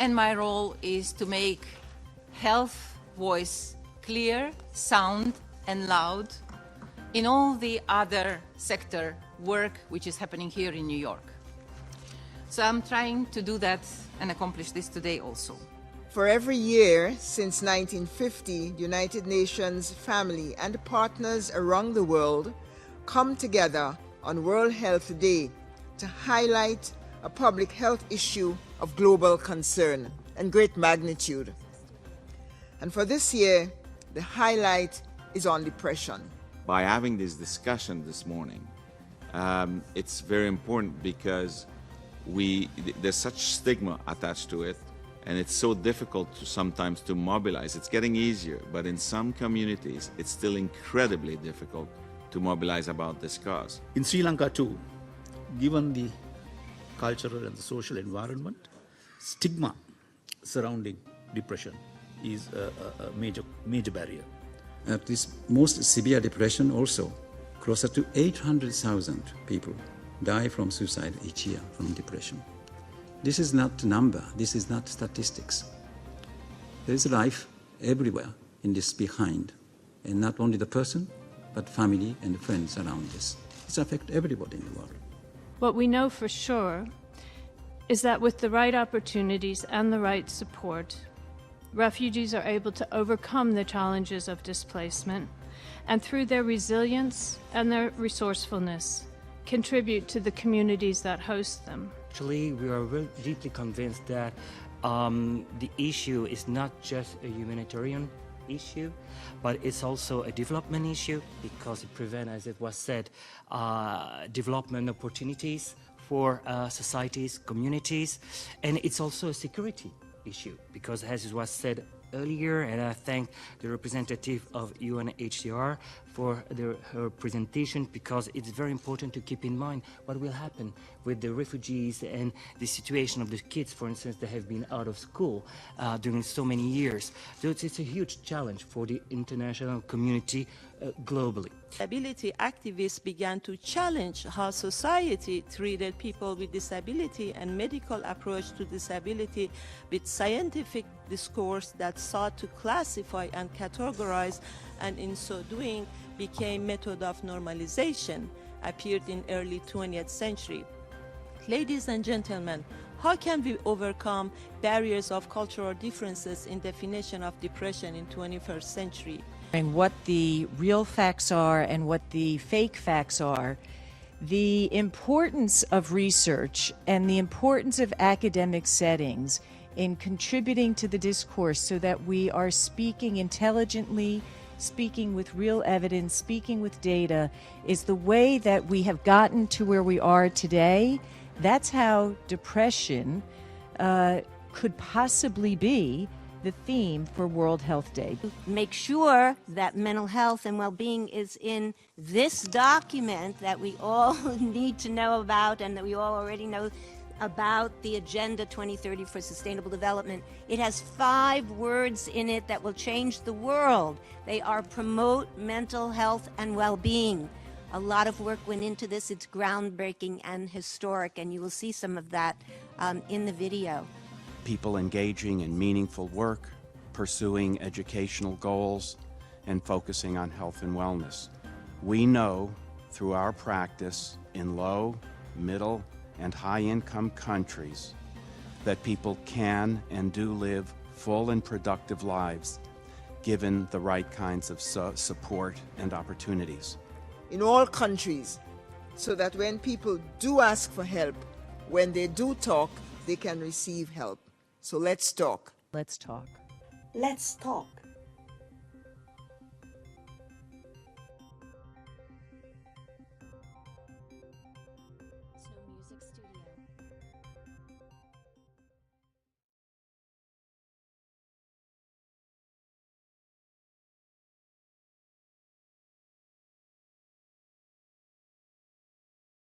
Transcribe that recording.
And my role is to make health voice clear, sound, and loud in all the other sector work which is happening here in New York. So I'm trying to do that and accomplish this today also. For every year since 1950, the United Nations family and partners around the world come together on World Health Day to highlight a public health issue of global concern and great magnitude. And for this year, the highlight is on depression. By having this discussion this morning, it's very important because there's such stigma attached to it, and it's so difficult sometimes to mobilize. It's getting easier, but in some communities, it's still incredibly difficult to mobilize about this cause. In Sri Lanka too, given the cultural and the social environment, stigma surrounding depression is a major barrier. At this most severe depression also, closer to 800,000 people die from suicide each year from depression. This is not a number, this is not statistics. There is life everywhere in this behind, and not only the person, but family and friends around this. It affects everybody in the world. What we know for sure is that with the right opportunities and the right support, refugees are able to overcome the challenges of displacement and through their resilience and their resourcefulness, contribute to the communities that host them. Actually, we are very deeply convinced that the issue is not just a humanitarian issue, but it's also a development issue because it prevents, as it was said, development opportunities for societies, communities, and it's also a security issue because, as it was said earlier, and I thank the representative of UNHCR for her presentation because it's very important to keep in mind what will happen with the refugees and the situation of the kids, for instance, that have been out of school during so many years. So it's a huge challenge for the international community globally. Disability activists began to challenge how society treated people with disability and medical approach to disability with scientific discourse that sought to classify and categorize, and in so doing became method of normalization, appeared in early 20th century. Ladies and gentlemen, how can we overcome barriers of cultural differences in definition of depression in 21st century? And what the real facts are and what the fake facts are, the importance of research and the importance of academic settings in contributing to the discourse so that we are speaking intelligently, speaking with real evidence, speaking with data, is the way that we have gotten to where we are today. That's how depression could possibly be the theme for World Health Day. Make sure that mental health and well-being is in this document that we all need to know about and that we all already know about, the Agenda 2030 for Sustainable Development. It has 5 words in it that will change the world. They are promote mental health and well-being. A lot of work went into this. It's groundbreaking and historic, and you will see some of that in the video. People engaging in meaningful work, pursuing educational goals, and focusing on health and wellness. We know through our practice in low, middle, and high-income countries that people can and do live full and productive lives given the right kinds of support and opportunities. In all countries, so that when people do ask for help, when they do talk, they can receive help. So let's talk. Let's talk. Let's talk.